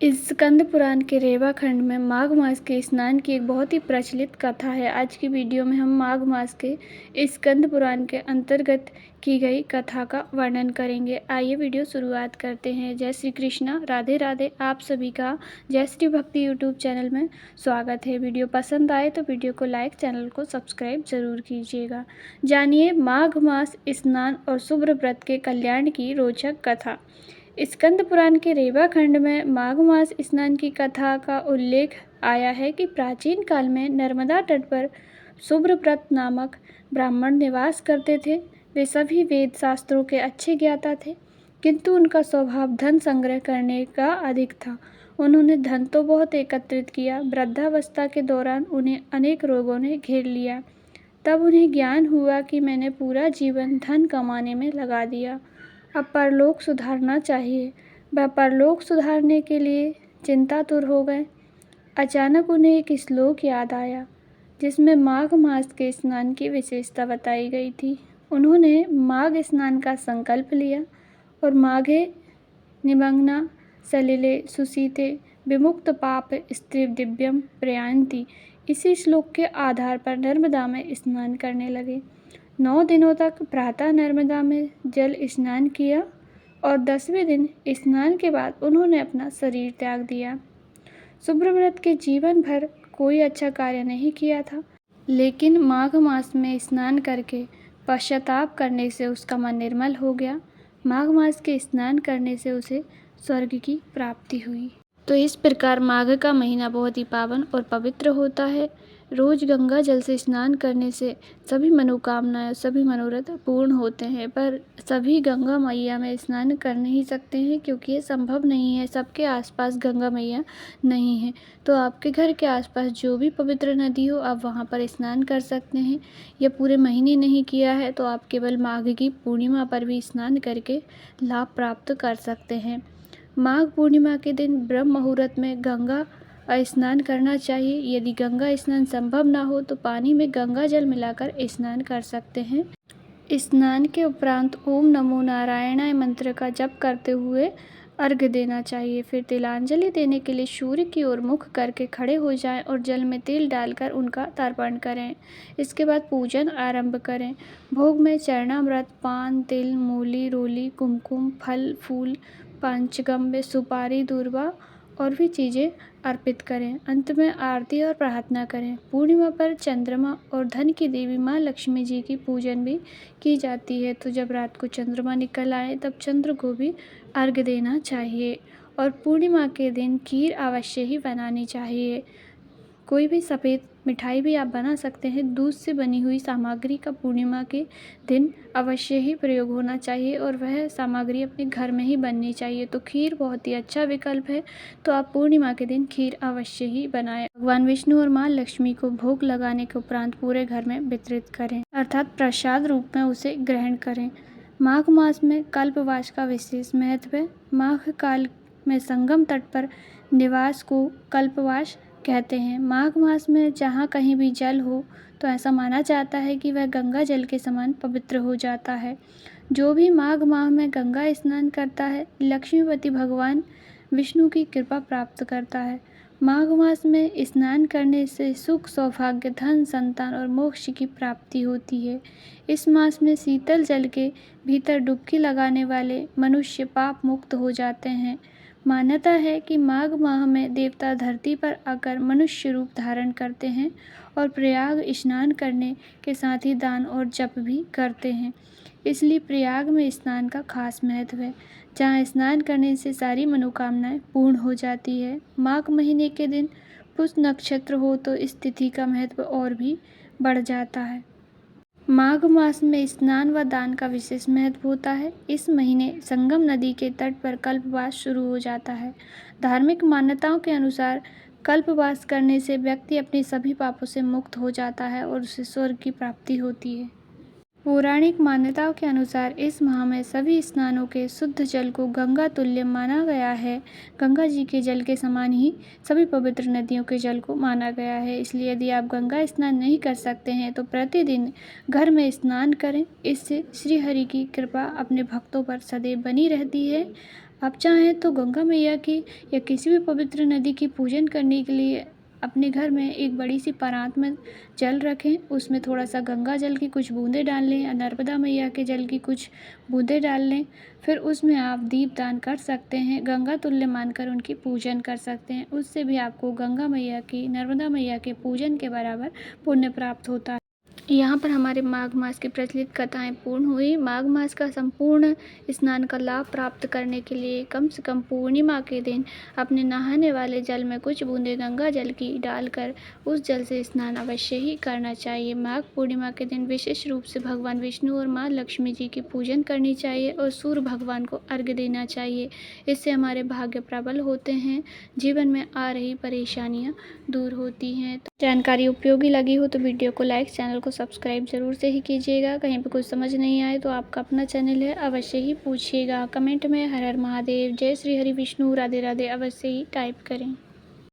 स्कंद पुराण के रेवा खंड में माघ मास के स्नान की एक बहुत ही प्रचलित कथा है। आज की वीडियो में हम माघ मास के स्कंद पुराण के अंतर्गत की गई कथा का वर्णन करेंगे। आइए वीडियो शुरुआत करते हैं। जय श्री कृष्णा, राधे राधे। आप सभी का जय श्री भक्ति यूट्यूब चैनल में स्वागत है। वीडियो पसंद आए तो वीडियो को लाइक, चैनल को सब्सक्राइब जरूर कीजिएगा। जानिए माघ मास स्नान और शुभ्र व्रत के कल्याण की रोचक कथा। स्कंद पुराण के रेवा खंड में माघ मास स्नान की कथा का उल्लेख आया है कि प्राचीन काल में नर्मदा तट पर शुभ्रव्रत नामक ब्राह्मण निवास करते थे। वे सभी वेद शास्त्रों के अच्छे ज्ञाता थे, किंतु उनका स्वभाव धन संग्रह करने का अधिक था। उन्होंने धन तो बहुत एकत्रित किया, वृद्धावस्था के दौरान उन्हें अनेक रोगों ने घेर लिया। तब उन्हें ज्ञान हुआ कि मैंने पूरा जीवन धन कमाने में लगा दिया, अब परलोक सुधारना चाहिए। वह परलोक सुधारने के लिए चिंतातुर हो गए। अचानक उन्हें एक श्लोक याद आया जिसमें माघ मास के स्नान की विशेषता बताई गई थी। उन्होंने माघ स्नान का संकल्प लिया और माघे निमग्ना सलिले सुशीते विमुक्त पाप स्त्री दिव्यम प्रयान्ति, इसी श्लोक के आधार पर नर्मदा में स्नान करने लगे। 9 दिनों तक प्रातः नर्मदा में जल स्नान किया और 10वें दिन स्नान के बाद उन्होंने अपना शरीर त्याग दिया। शुभ्रव्रत के जीवन भर कोई अच्छा कार्य नहीं किया था, लेकिन माघ मास में स्नान करके पश्चाताप करने से उसका मन निर्मल हो गया। माघ मास के स्नान करने से उसे स्वर्ग की प्राप्ति हुई। तो इस प्रकार माघ का महीना बहुत ही पावन और पवित्र होता है। रोज गंगा जल से स्नान करने से सभी मनोकामनाएं, सभी मनोरथ पूर्ण होते हैं, पर सभी गंगा मैया में स्नान कर नहीं सकते हैं क्योंकि ये संभव नहीं है। सबके आसपास गंगा मैया नहीं है, तो आपके घर के आसपास जो भी पवित्र नदी हो आप वहाँ पर स्नान कर सकते हैं। या पूरे महीने नहीं किया है तो आप केवल माघ की पूर्णिमा पर भी स्नान करके लाभ प्राप्त कर सकते हैं। माघ पूर्णिमा के दिन ब्रह्म मुहूर्त में गंगा स्नान करना चाहिए। यदि गंगा स्नान संभव ना हो तो पानी में गंगा जल मिलाकर स्नान कर सकते हैं। स्नान के उपरांत ओम नमो नारायणाय मंत्र का जप करते हुए अर्घ्य देना चाहिए। फिर तिलांजलि देने के लिए सूर्य की ओर मुख करके खड़े हो जाएं और जल में तिल डालकर उनका तर्पण करें। इसके बाद पूजन आरंभ करें। भोग में चरणामृत, पान, तिल, मूली, रोली, कुमकुम, फल फूल, पंचगव्य, सुपारी, दूर्वा और भी चीज़ें अर्पित करें। अंत में आरती और प्रार्थना करें। पूर्णिमा पर चंद्रमा और धन की देवी माँ लक्ष्मी जी की पूजन भी की जाती है, तो जब रात को चंद्रमा निकल आए तब चंद्र को भी अर्घ्य देना चाहिए। और पूर्णिमा के दिन खीर अवश्य ही बनानी चाहिए। कोई भी सफ़ेद मिठाई भी आप बना सकते हैं। दूध से बनी हुई सामग्री का पूर्णिमा के दिन अवश्य ही प्रयोग होना चाहिए और वह सामग्री अपने घर में ही बननी चाहिए। तो खीर बहुत ही अच्छा विकल्प है, तो आप पूर्णिमा के दिन खीर अवश्य ही बनाएं। भगवान विष्णु और माँ लक्ष्मी को भोग लगाने के उपरांत पूरे घर में वितरित करें, अर्थात प्रसाद रूप में उसे ग्रहण करें। माघ मास में कल्पवास का विशेष महत्व है। माघ काल में संगम तट पर निवास को कल्पवास कहते हैं। माघ मास में जहाँ कहीं भी जल हो तो ऐसा माना जाता है कि वह गंगा जल के समान पवित्र हो जाता है। जो भी माघ माह में गंगा स्नान करता है, लक्ष्मीपति भगवान विष्णु की कृपा प्राप्त करता है। माघ मास में स्नान करने से सुख, सौभाग्य, धन, संतान और मोक्ष की प्राप्ति होती है। इस मास में शीतल जल के भीतर डुबकी लगाने वाले मनुष्य पाप मुक्त हो जाते हैं। मान्यता है कि माघ माह में देवता धरती पर आकर मनुष्य रूप धारण करते हैं और प्रयाग स्नान करने के साथ ही दान और जप भी करते हैं। इसलिए प्रयाग में स्नान का खास महत्व है, जहाँ स्नान करने से सारी मनोकामनाएं पूर्ण हो जाती है। माघ महीने के दिन पुष्य नक्षत्र हो तो इस तिथि का महत्व और भी बढ़ जाता है। माघ मास में स्नान व दान का विशेष महत्व होता है। इस महीने संगम नदी के तट पर कल्पवास शुरू हो जाता है। धार्मिक मान्यताओं के अनुसार कल्पवास करने से व्यक्ति अपने सभी पापों से मुक्त हो जाता है और उसे स्वर्ग की प्राप्ति होती है। पौराणिक मान्यताओं के अनुसार इस माह में सभी स्नानों के शुद्ध जल को गंगा तुल्य माना गया है। गंगा जी के जल के समान ही सभी पवित्र नदियों के जल को माना गया है। इसलिए यदि आप गंगा स्नान नहीं कर सकते हैं तो प्रतिदिन घर में स्नान करें। इससे श्री हरि की कृपा अपने भक्तों पर सदैव बनी रहती है। आप चाहें तो गंगा मैया की या किसी भी पवित्र नदी की पूजन करने के लिए अपने घर में एक बड़ी सी परात में जल रखें, उसमें थोड़ा सा गंगा जल की कुछ बूंदें डाल लें या नर्मदा मैया के जल की कुछ बूंदें डाल लें। फिर उसमें आप दीप दान कर सकते हैं, गंगा तुल्य मानकर उनकी पूजन कर सकते हैं। उससे भी आपको गंगा मैया की, नर्मदा मैया के पूजन के बराबर पुण्य प्राप्त होता है। यहाँ पर हमारे माघ मास की प्रचलित कथाएं पूर्ण हुई। माघ मास का संपूर्ण स्नान का लाभ प्राप्त करने के लिए कम से कम पूर्णिमा के दिन अपने नहाने वाले जल में कुछ बूंदें गंगा जल की डालकर उस जल से स्नान अवश्य ही करना चाहिए। माघ पूर्णिमा के दिन विशेष रूप से भगवान विष्णु और माँ लक्ष्मी जी की पूजन करनी चाहिए और सूर्य भगवान को अर्घ्य देना चाहिए। इससे हमारे भाग्य प्रबल होते हैं, जीवन में आ रही परेशानियाँ दूर होती हैं। जानकारी उपयोगी लगी हो तो वीडियो को लाइक, चैनल को सब्सक्राइब जरूर से ही कीजिएगा। कहीं पे कुछ समझ नहीं आए तो आपका अपना चैनल है, अवश्य ही पूछिएगा। कमेंट में हर हर महादेव, जय श्री हरि विष्णु, राधे राधे अवश्य ही टाइप करें।